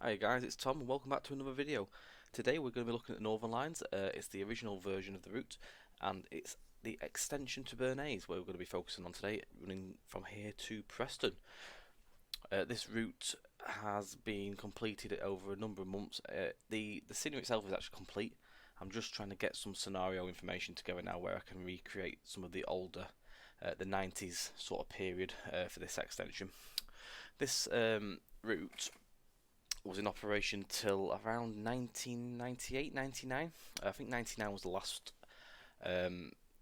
Hi guys, it's Tom and welcome back to another video. Today we're going to be looking at the Northern Lines. It's the original version of the route and it's the extension to Burn Naze where we're going to be focusing on today, running from here to Preston. This route has been completed over a number of months. The scenery itself is actually complete. I'm just trying to get some scenario information together now where I can recreate some of the older, the 90s sort of period for this extension. This route was in operation till around 1998, 99. I think 99 was the last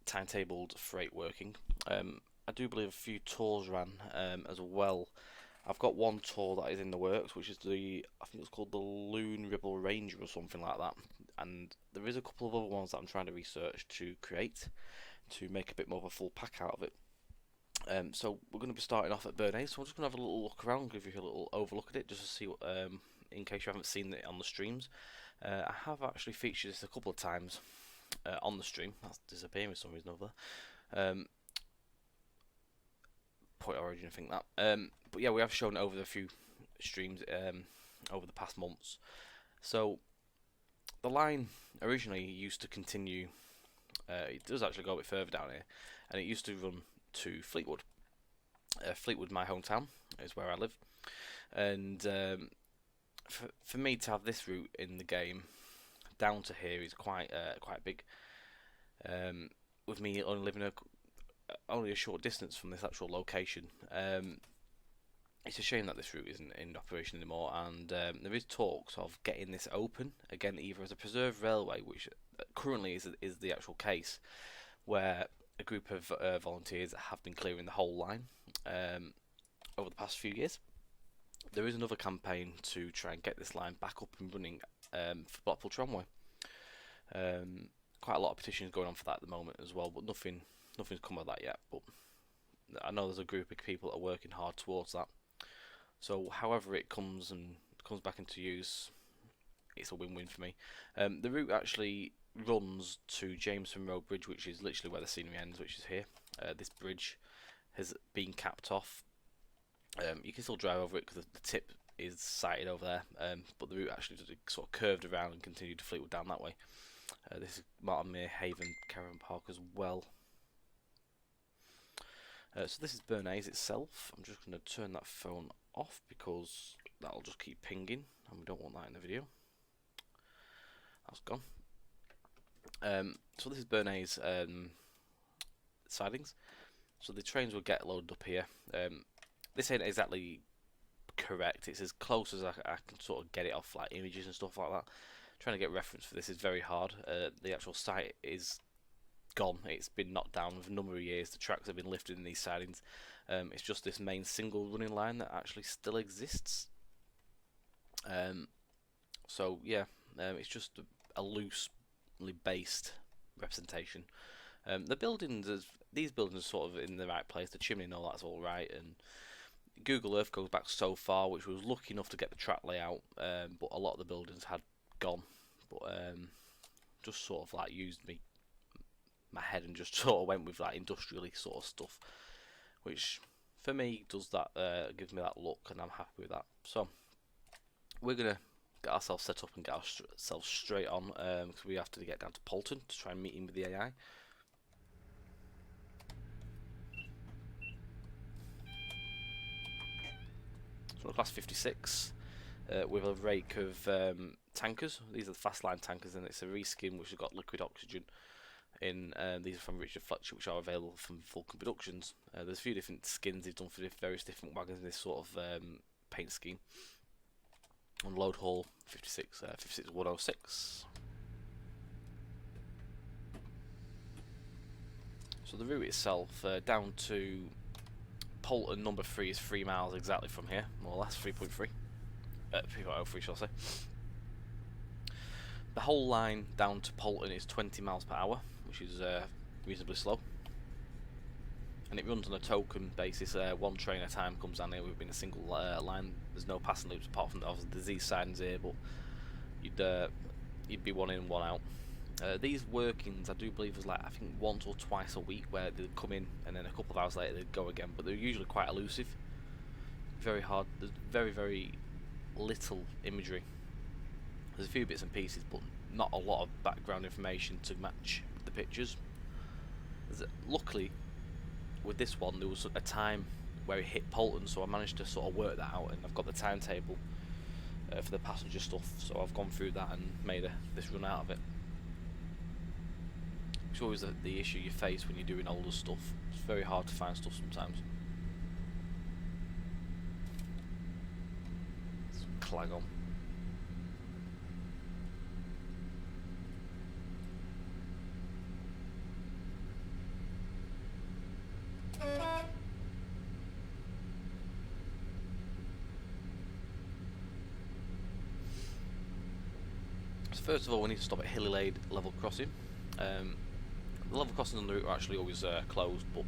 timetabled freight working. I do believe a few tours ran as well. I've got one tour that is in the works, which is I think it's called the Loon Ribble Ranger or something like that. And there is a couple of other ones that I'm trying to research to create to make a bit more of a full pack out of it. So we're going to be starting off at Burn Naze, so I'm just going to have a little look around, give you a little overlook at it, just to see what, in case you haven't seen it on the streams. I have actually featured this a couple of times on the stream. That's disappearing for some reason over there. Point of origin, I think that. But yeah, we have shown it over a few streams over the past months. So the line originally used to continue. It does actually go a bit further down here, and it used to run to Fleetwood. Fleetwood, my hometown, is where I live, and for me to have this route in the game down to here is quite big. With me only living only a short distance from this actual location, it's a shame that this route isn't in operation anymore. And there is talks of getting this open again, either as a preserved railway, which currently is the actual case, where a group of volunteers have been clearing the whole line over the past few years. There is another campaign to try and get this line back up and running for Blackpool Tramway. Quite a lot of petitions going on for that at the moment as well, but nothing's come of that yet. But I know there's a group of people that are working hard towards that. So however it comes back into use, it's a win-win for me. The route actually runs to Jameson Road Bridge, which is literally where the scenery ends, which is here. This bridge has been capped off. You can still drive over it because the tip is sighted over there, but the route actually just sort of curved around and continued to Fleetwood down that way. This is Martin Mere Haven Caravan Park as well. So this is Burn Naze itself. I'm just going to turn that phone off because that'll just keep pinging and we don't want that in the video. That's gone. So this is Burn Naze Sidings. So the trains will get loaded up here. This ain't exactly correct. It's as close as I can sort of get it off like images and stuff like that. Trying to get reference for this is very hard. The actual site is gone. It's been knocked down for a number of years. The tracks have been lifted in these sidings. It's just this main single running line that actually still exists. So yeah, it's just a loosely based representation. The buildings, these buildings are sort of in the right place. The chimney and all that's all right, and Google Earth goes back so far, which was lucky enough to get the track layout, but a lot of the buildings had gone. But just sort of like used my head and just sort of went with like industrially sort of stuff, which for me does that, gives me that look, and I'm happy with that. So we're gonna get ourselves set up and get ourselves straight on, because we have to get down to Polton to try and meet in with the AI. So class 56 with a rake of tankers. These are the fast line tankers, and it's a reskin which has got liquid oxygen in. These are from Richard Fletcher, which are available from Vulcan Productions. There's a few different skins he's done for various different wagons in this sort of paint scheme. On load haul 56106. So the route itself down to Polton number 3 is 3 miles exactly from here, more or less 3.3, 3.03 shall I say. The whole line down to Polton is 20 miles per hour, which is reasonably slow, and it runs on a token basis. One train at a time comes down here. We've been a single line. There's no passing loops apart from obviously these sidings here, but you'd be one in, one out. These workings, I do believe, was like I think once or twice a week where they'd come in and then a couple of hours later they'd go again. But they're usually quite elusive, very hard. There's very little imagery. There's a few bits and pieces, but not a lot of background information to match the pictures. Luckily, with this one, there was a time where it hit Polton, so I managed to sort of work that out, and I've got the timetable for the passenger stuff, so I've gone through that and made this run out of it. It's always the issue you face when you're doing older stuff. It's very hard to find stuff sometimes. Some clag on. So first of all, we need to stop at Hilly Lade level crossing. The level crossings on the route are actually always closed, but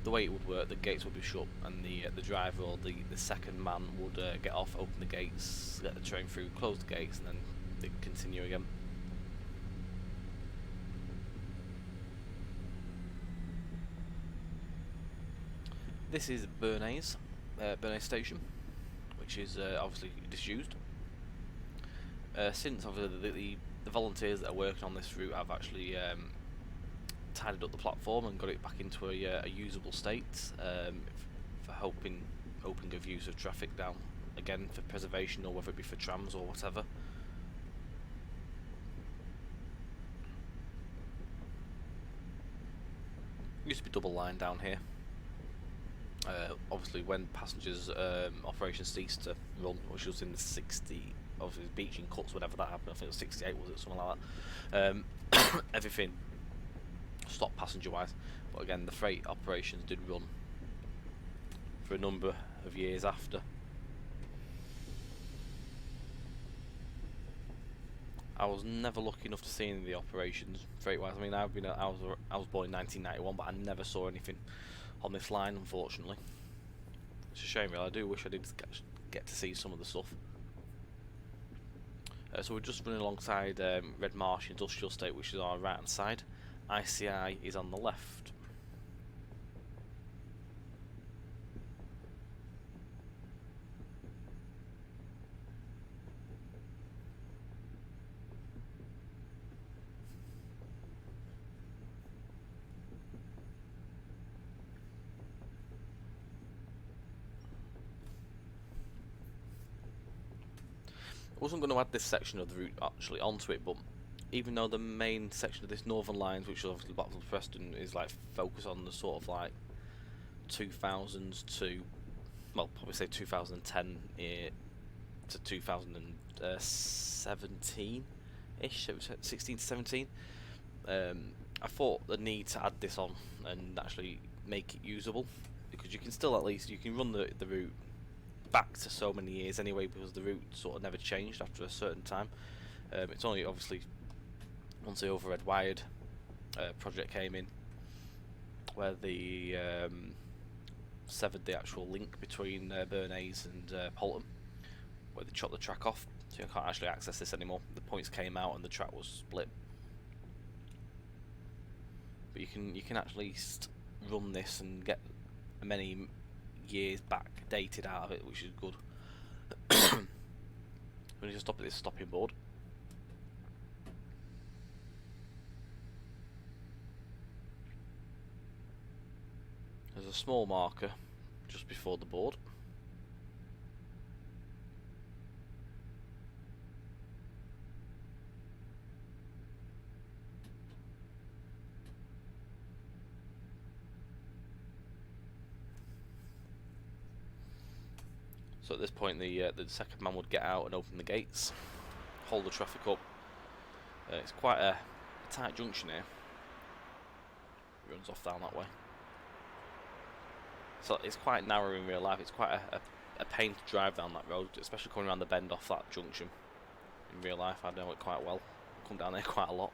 the way it would work, the gates would be shut, and the driver or the second man would get off, open the gates, let the train through, close the gates, and then they'd continue again. This is Burn Naze station, which is obviously disused. Since obviously the volunteers that are working on this route have actually tidied up the platform and got it back into a usable state for opening of use of traffic down again for preservation, or whether it be for trams or whatever. Used to be double line down here. Obviously when passengers operations ceased to run, which was in the 60, obviously beaching cuts, whenever that happened, I think it was 68, was it, something like that. Everything stopped passenger wise, but again the freight operations did run for a number of years after. I was never lucky enough to see any of the operations freight wise. I mean, I was born in 1991, but I never saw anything on this line, unfortunately. It's a shame, really. I do wish I did get to see some of the stuff. So we're just running alongside Red Marsh Industrial Estate, which is on our right hand side. I.C.I is on the left. I wasn't going to add this section of the route actually onto it, but even though the main section of this northern lines, which is obviously Blackpool to Preston, is like focused on the sort of like 2000s to, well, probably say 2010 to 2017-ish, so 16 to 17. I thought the need to add this on and actually make it usable, because you can still, at least you can run the route back to so many years anyway, because the route sort of never changed after a certain time. It's only obviously once the Overhead Wired project came in, where the severed the actual link between Burn Naze and Polton, where they chopped the track off, so you can't actually access this anymore. The points came out and the track was split. But you can actually run this and get many years back dated out of it, which is good. We need to stop at this stopping board. There's a small marker just before the board. So at this point, the second man would get out and open the gates, hold the traffic up. It's quite a tight junction here. It runs off down that way. So it's quite narrow in real life. It's quite a pain to drive down that road, especially coming around the bend off that junction. In real life, I know it quite well. I come down there quite a lot.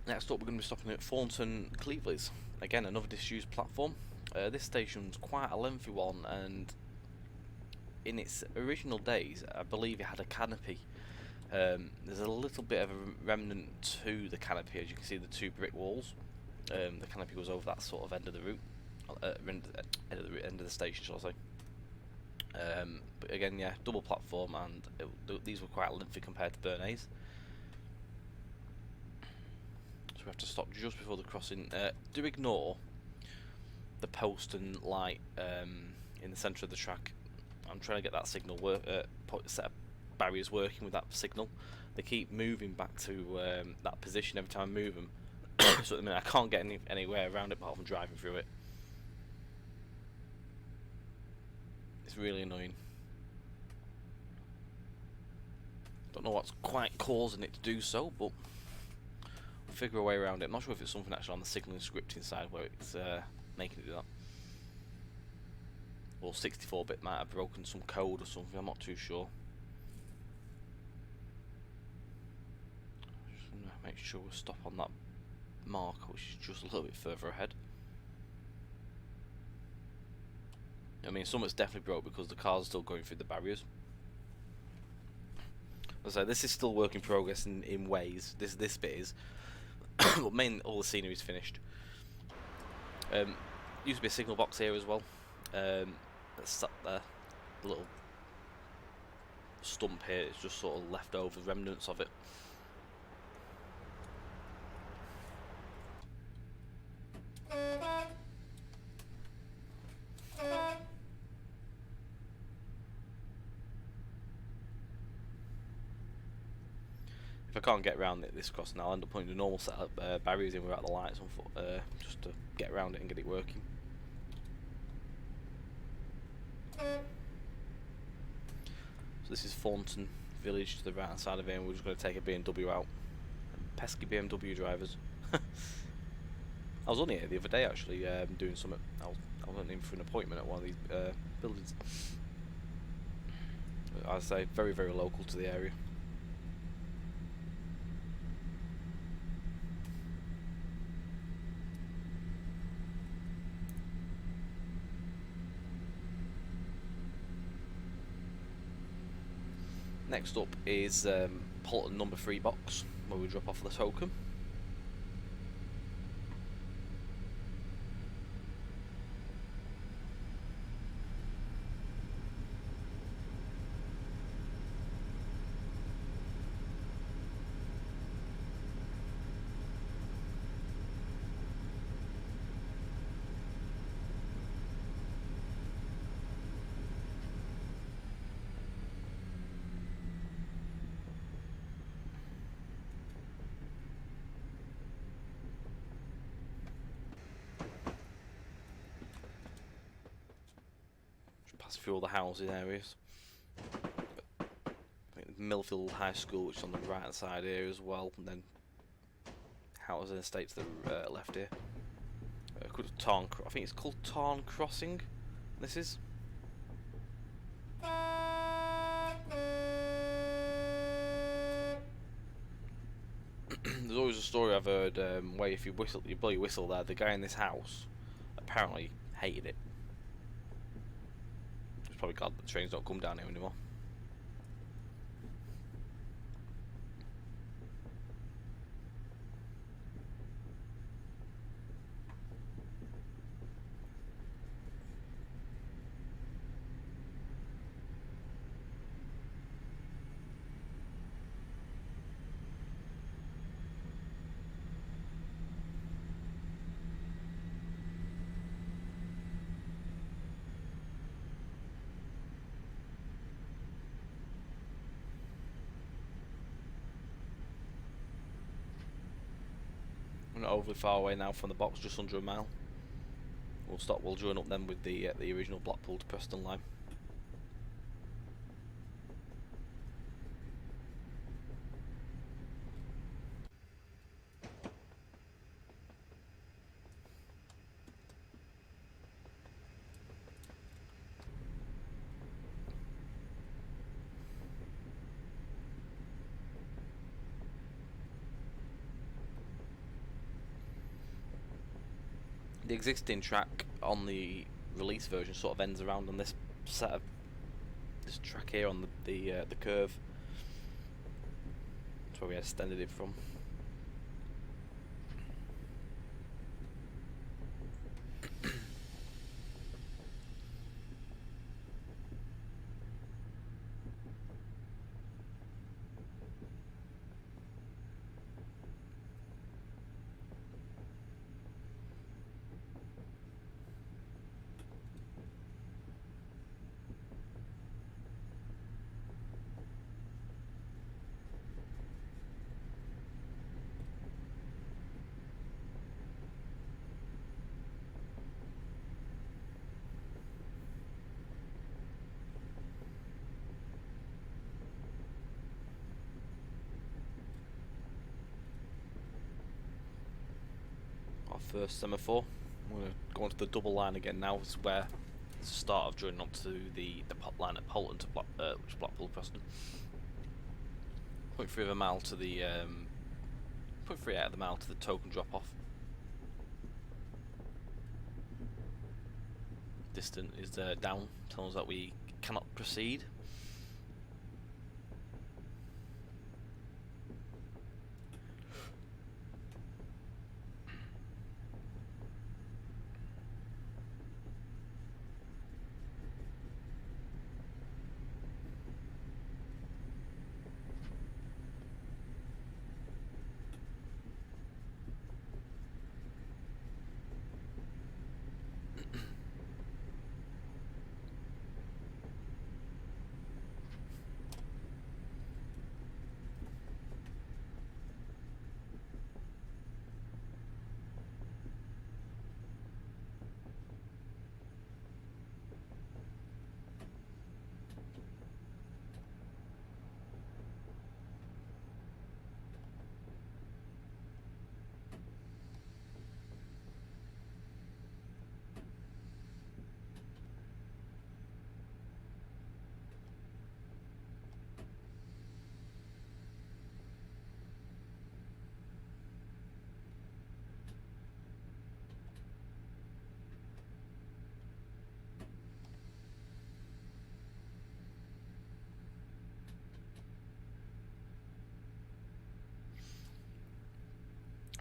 Next up, we're going to be stopping at Thornton Cleveland's. Again, another disused platform. This station's quite a lengthy one, and in its original days, I believe it had a canopy. There's a little bit of a remnant to the canopy, as you can see the two brick walls. The canopy was over that sort of end of the route, end of the station, shall I say. But again, yeah, double platform, and these were quite lengthy compared to Burn Naze. So we have to stop just before the crossing. Do ignore the post and light in the centre of the track. I'm trying to get that signal set of barriers working with that signal. They keep moving back to that position every time I move them. So at the minute I can't get anywhere around it apart from driving through it. It's really annoying. Don't know what's quite causing it to do so, but we'll figure a way around it. I'm not sure if it's something actually on the signalling scripting side where it's making it do that. Or 64-bit might have broken some code or something, I'm not too sure. Just gonna make sure we stop on that marker, which is just a little bit further ahead. I mean, something's definitely broke because the car's still going through the barriers. As I say, this is still work in progress in ways. This bit is, but mainly all the scenery is finished. Used to be a signal box here as well. That's sat there. The little stump here is just sort of left over remnants of it. If I can't get around this crossing, I'll end up putting the normal setup barriers in without the lights on foot, just to get around it and get it working. So this is Thornton Village to the right hand side of it, and we're just going to take a BMW out. Pesky BMW drivers. I was only here the other day actually, doing something. I went in for an appointment at one of these buildings. I'd say very, very local to the area. Next up is Polton number 3 box, where we drop off the token. Pass through all the housing areas. I think Millfield High School, which is on the right hand side here as well, and then housing estate to the left here. I think it's called Tarn Crossing. This is. There's always a story I've heard where if you blow your whistle there, the guy in this house apparently hated it. It's probably glad that the trains don't come down here anymore. We're not overly far away now from the box, just under a mile. We'll join up then with the original Blackpool to Preston line. The existing track on the release version sort of ends around on this set of this track here on the curve. That's where we extended it from. Our first semaphore. I'm going to go onto the double line again now. It's where it's the start of joining onto the pot line at Polton to which is Blackpool Preston. 0.3 of a mile to the 0.3 out of the mile to the token drop off. Distant is down, telling us that we cannot proceed.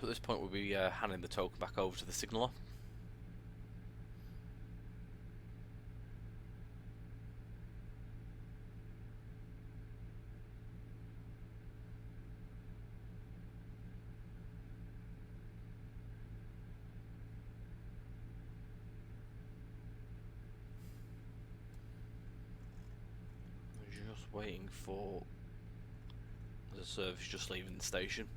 At this point we'll be handing the token back over to the signaller. We're just waiting for the service just leaving the station.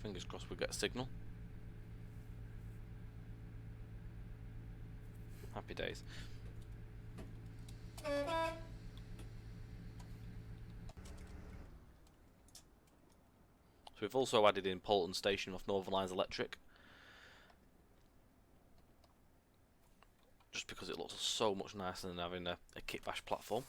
Fingers crossed we'll get a signal. Happy days. So we've also added in Polton Station off Northern Lines Electric. Just because it looks so much nicer than having a kit bash platform.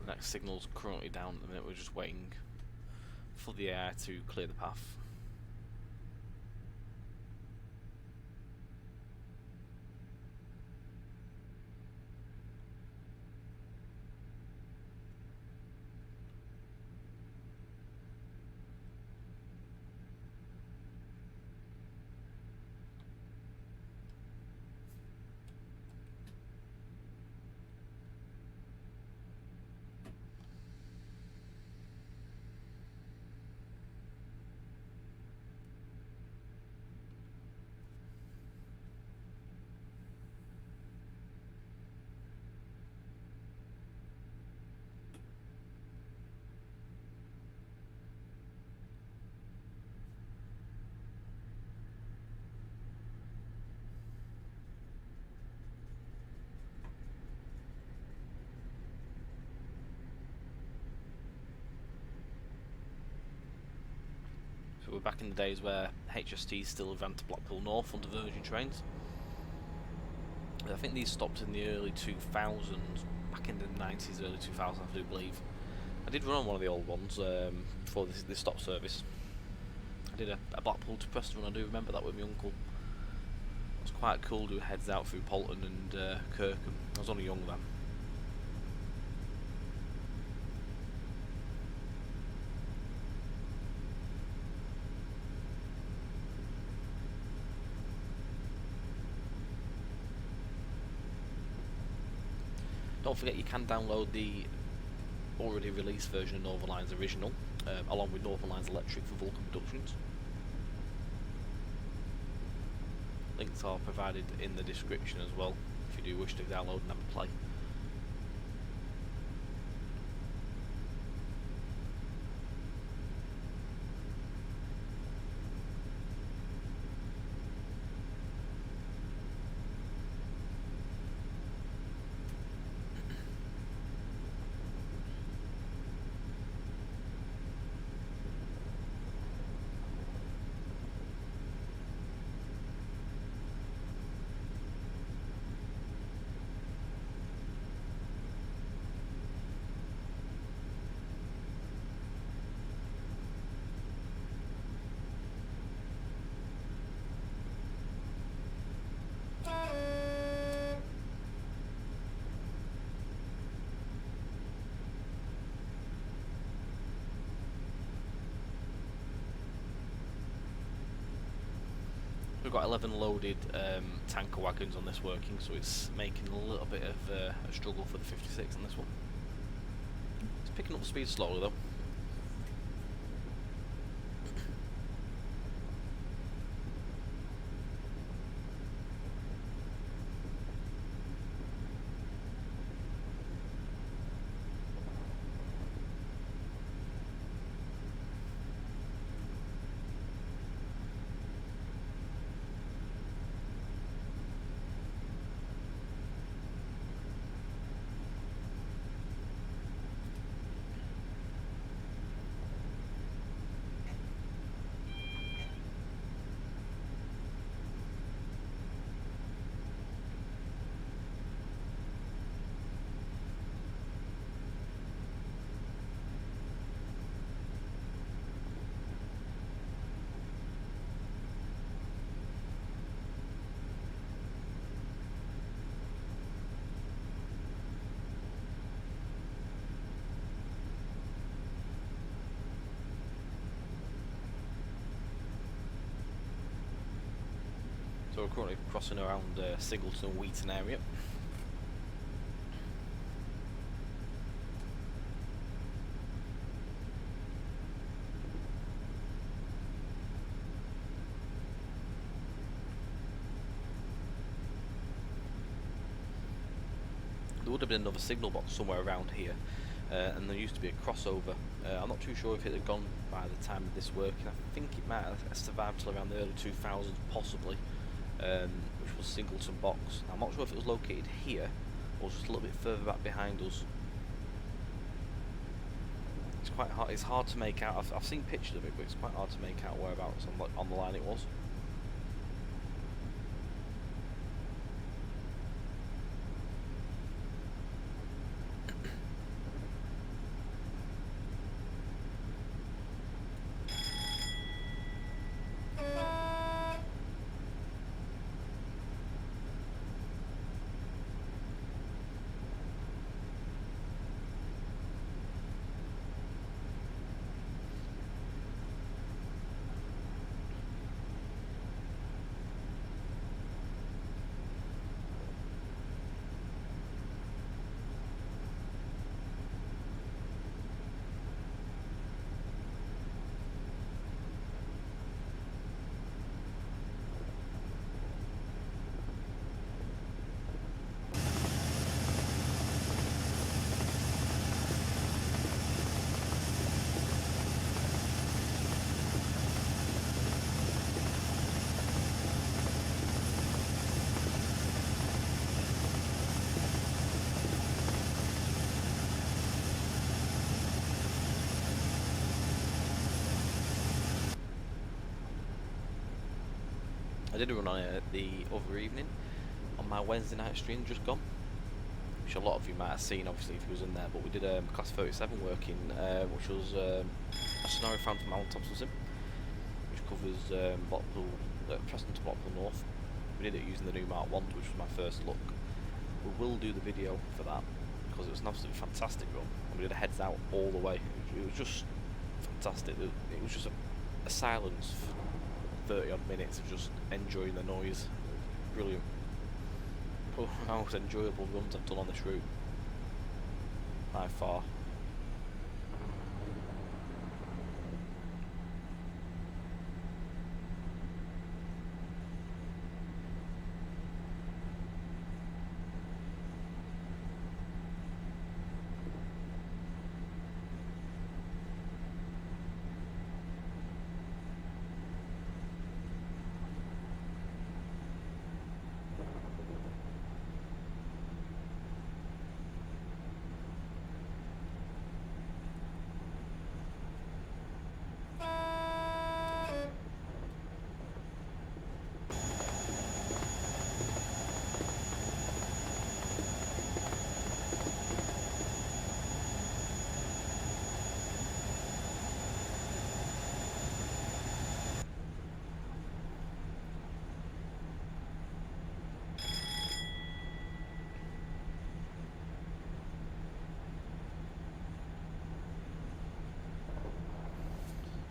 The next signal's currently down at the minute, we're just waiting for the AI to clear the path. So we're back in the days where HSTs still ran to Blackpool North under Virgin trains. I think these stopped in the early 2000s, back in the 90s, early 2000s I do believe. I did run on one of the old ones before this stop service. I did a Blackpool to Preston run, I do remember that with my uncle. It was quite cool to heads out through Polton and Kirkham. I was only young then. Don't forget you can download the already released version of Northern Line's original, along with Northern Line's Electric for Vulcan Productions. Links are provided in the description as well, if you do wish to download and have a play. We've got 11 loaded tanker wagons on this working, so it's making a little bit of a struggle for the 56 on this one. It's picking up the speed slowly though. So we're currently crossing around Singleton and Wheaton area. There would have been another signal box somewhere around here, and there used to be a crossover. I'm not too sure if it had gone by the time of this working. I think it might have survived till around the early 2000s, possibly. Which was Singleton Box. I'm not sure if it was located here or just a little bit further back behind us. It's quite hard. It's hard to make out. I've seen pictures of it, but it's quite hard to make out whereabouts on the line it was. did a run on it the other evening on my Wednesday night stream just gone, which a lot of you might have seen obviously if you was in there, but we did class 37 working, which was a scenario found from Mountaintop Sim, which covers Blackpool, Preston to Blackpool North. We did it using the new Mark 1, which was my first look. We will do the video for that because it was an absolutely fantastic run, and we did a heads out all the way. It was just fantastic. It was just a silence for 30 odd minutes of just enjoying the noise. Brilliant. One of the most enjoyable runs I've done on this route by far.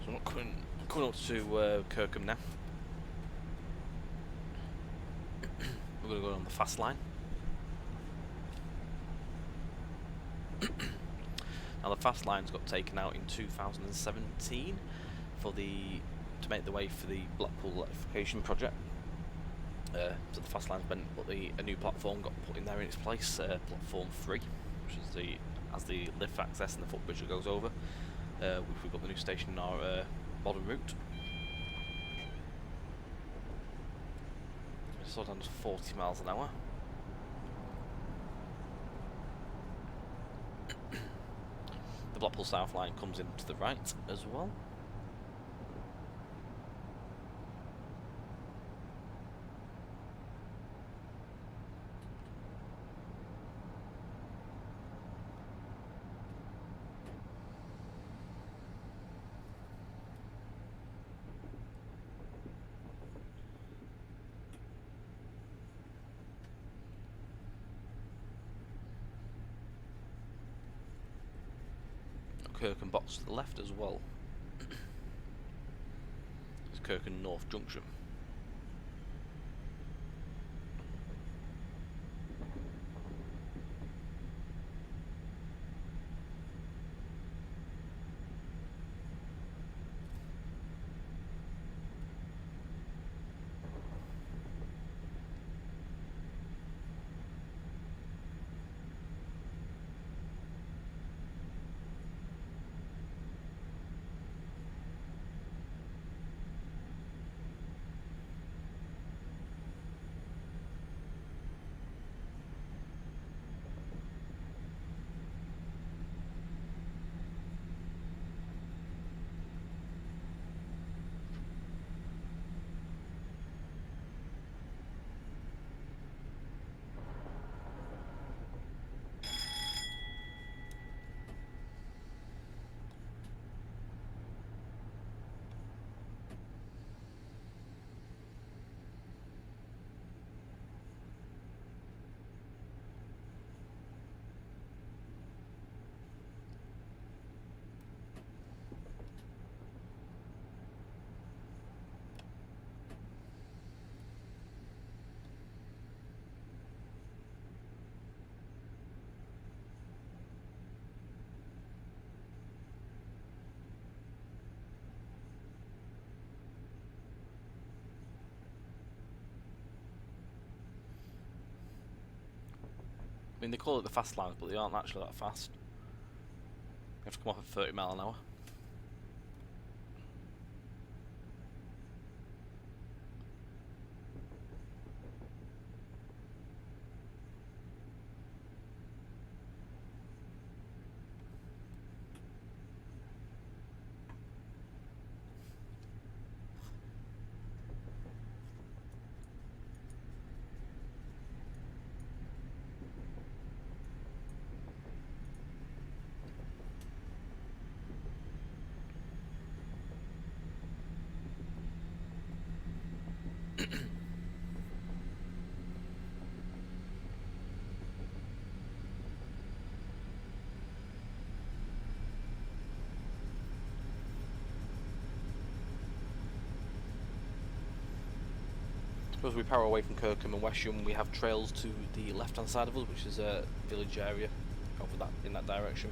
So I'm coming up to Kirkham now. We're going to go on the fast line. Now the fast lines got taken out in 2017 to make the way for the Blackpool electrification project. So the fast lines went, but a new platform got put in there in its place, platform 3, which is has the lift access and the footbridge that goes over. We've got the new station in our modern route. Slow down to 40 miles an hour. The Blackpool South line comes in to the right as well. Kirkham box to the left as well. It's Kirkham North Junction. I mean, they call it the fast lines, but they aren't actually that fast. You have to come off at 30 mile an hour. As we power away from Kirkham and Wesham, we have trails to the left-hand side of us, which is a village area over that in that direction.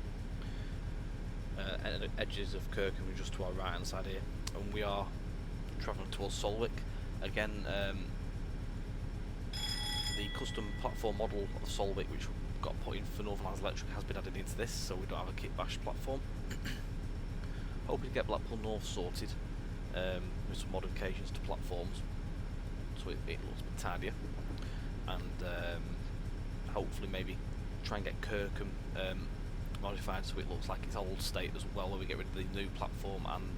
And the edges of Kirkham are just to our right-hand side here, and we are travelling towards Solwick. Again, the custom platform model of Solwick, which got put in for Northern Ireland Electric, has been added into this, so we don't have a kit bash platform. Hoping to get Blackpool North sorted with some modifications to platforms, so it looks a bit tidier, and hopefully maybe try and get Kirkham modified so it looks like its old state as well, where we get rid of the new platform and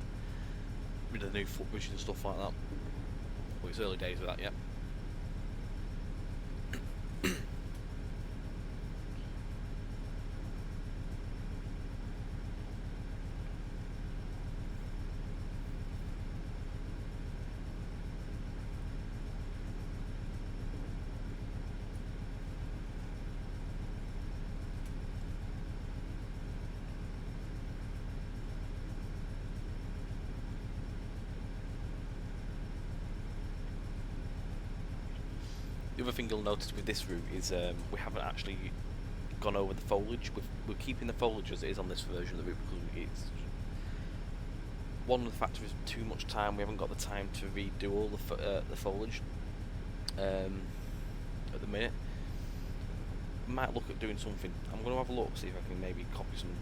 rid of the new footbridge and stuff like that. Well, it's early days with that yet. The other thing you'll notice with this route is we haven't actually gone over the foliage. We're keeping the foliage as it is on this version of the route because it's one of the factors is too much time. We haven't got the time to redo all the foliage at the minute. Might look at doing something. I'm going to have a look, see if I can maybe copy some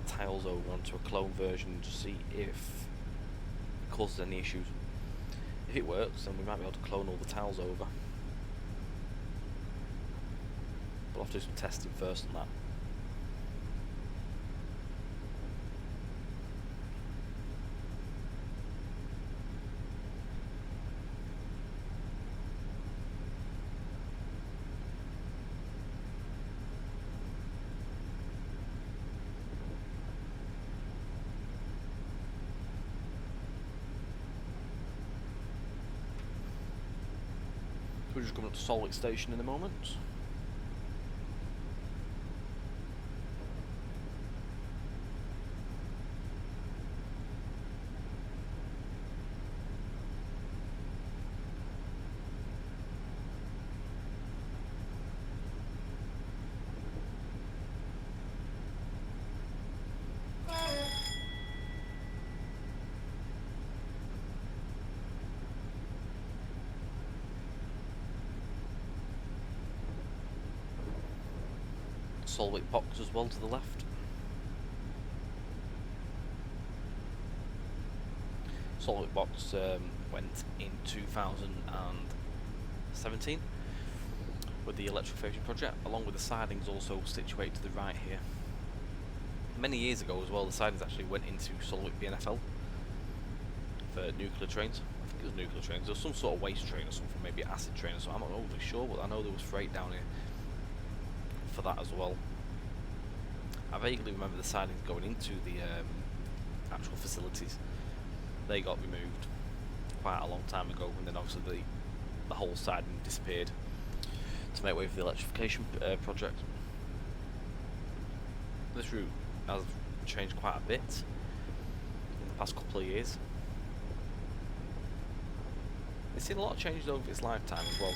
tiles over onto a clone version to see if it causes any issues. If it works, then we might be able to clone all the tiles over. But I'll have to do some testing first on that. We're just coming up to Solwick Station in a moment. Solwick box as well to the left. Solwick box went in 2017 with the electrification project, along with the sidings also situated to the right here. Many years ago as well, the sidings actually went into Solwick BNFL for nuclear trains. I think it was nuclear trains. There was some sort of waste train or something, maybe acid train or something. I'm not overly sure, but I know there was freight down here for that as well. I vaguely remember the sidings going into the actual facilities. They got removed quite a long time ago, and then obviously the whole siding disappeared to make way for the electrification project. This route has changed quite a bit in the past couple of years. It's seen a lot of changes over its lifetime as well.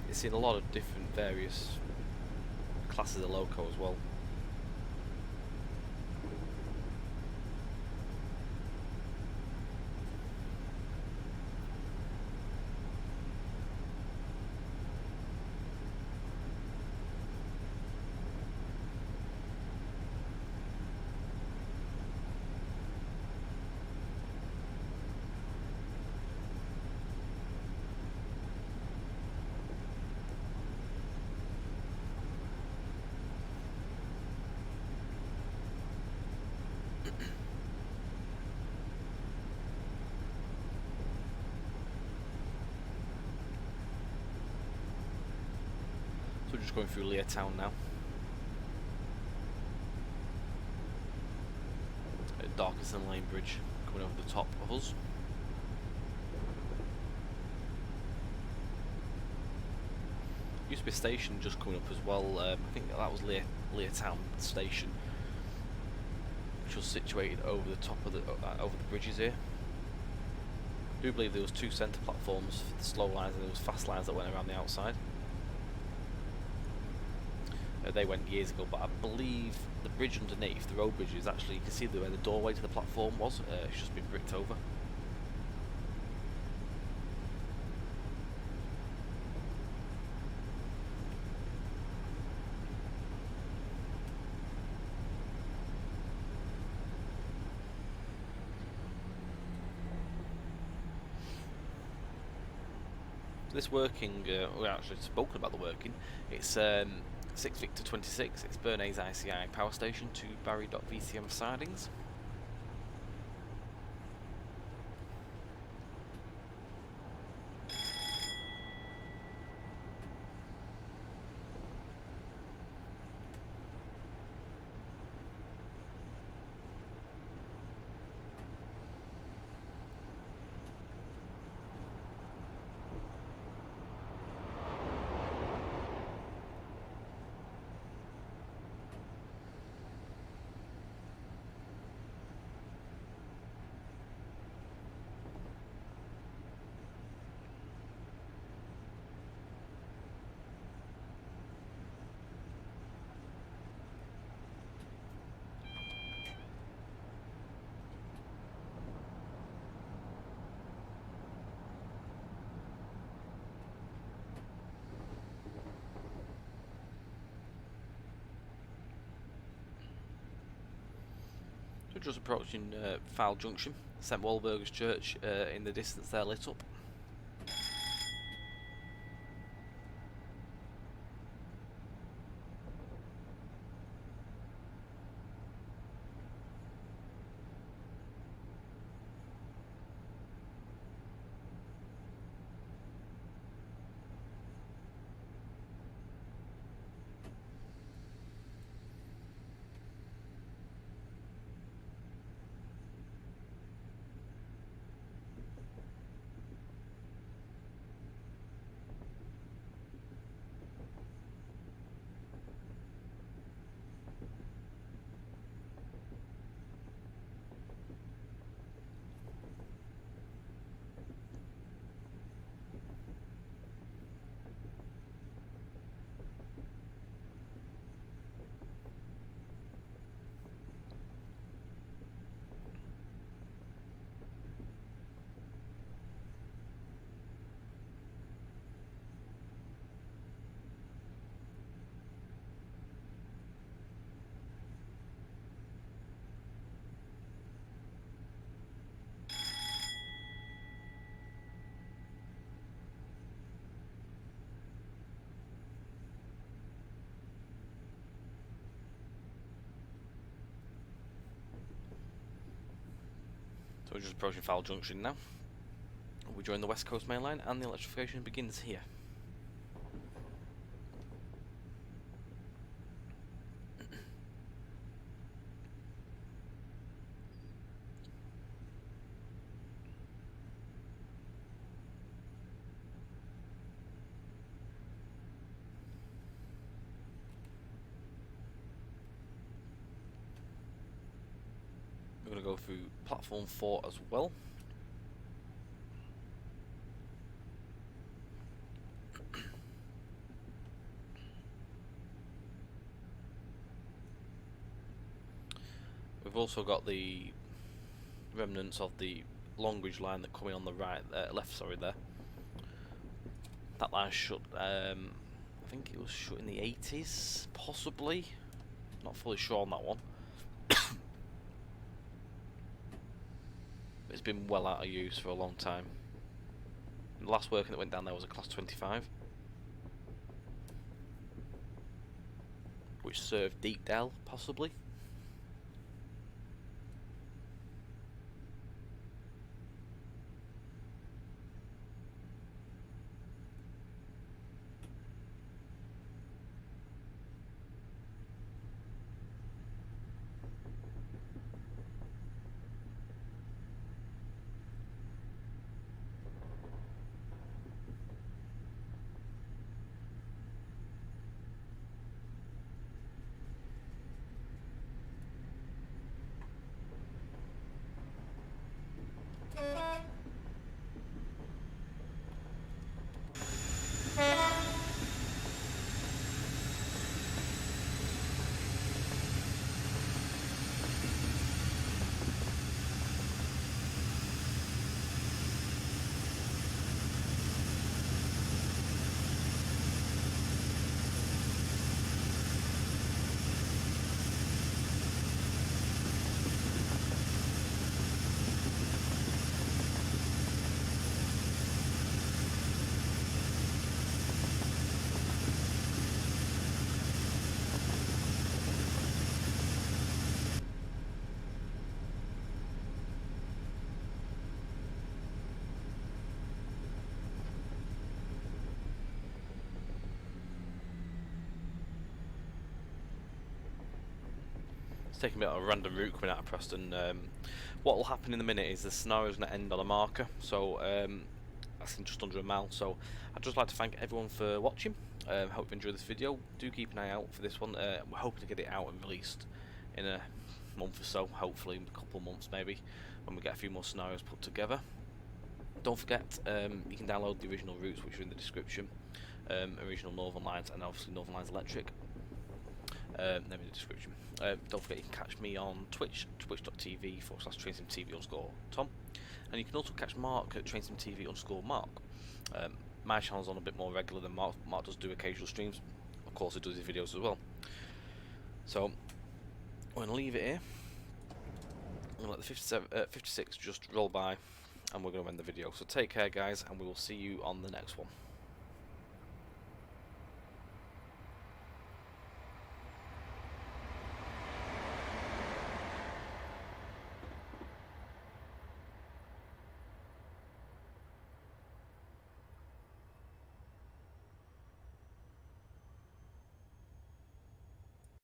It's seen a lot of different various classes of loco as well. So we're just going through Lear Town now. Darkison Lane Bridge coming over the top of us. Used to be a station just coming up as well. I think that was Lear Town Station, which was situated over the top of the over the bridges here. do believe there was 2 centre platforms for the slow lines and there was fast lines that went around the outside. They went years ago, but I believe the bridge underneath, the road bridge, is actually, you can see where the doorway to the platform was, it's just been bricked over. This working, we actually spoken about the working. It's 6 Victor 26. It's Burn Naze I.C.I power station to Barry Dock VCM Sidings. So just approaching Fylde Junction, St Walburga's Church in the distance there lit up. So we're just approaching Fylde Junction now. We join the West Coast main line and the electrification begins here. We're going to go through platform 4 as well. We've also got the remnants of the Longridge line that coming on the right, left, sorry, there. That line shut, I think it was shut in the 80s, possibly. Not fully sure on that one. It's been well out of use for a long time. The last working that went down there was a class 25, which served Deepdale, possibly. taking a bit of a random route coming out of Preston. What will happen in a minute is the scenario is going to end on a marker, so that's in just under a mile. So I'd just like to thank everyone for watching. Hope you enjoyed this video. Do keep an eye out for this one. We're hoping to get it out and released in a month or so, hopefully a couple of months maybe, when we get a few more scenarios put together. Don't forget, you can download the original routes, which are in the description. Original Northern Lines and obviously Northern Lines Electric. They're in the description. Don't forget you can catch me on Twitch, twitch.tv/TrainSimTV_Tom, and you can also catch Mark at TrainSimTV_Mark. My channel's on a bit more regular than Mark. Mark does do occasional streams. Of course, he does his videos as well. So I'm going to leave it here. I'm going to let the 56 just roll by, and we're going to end the video. So take care, guys, and we will see you on the next one.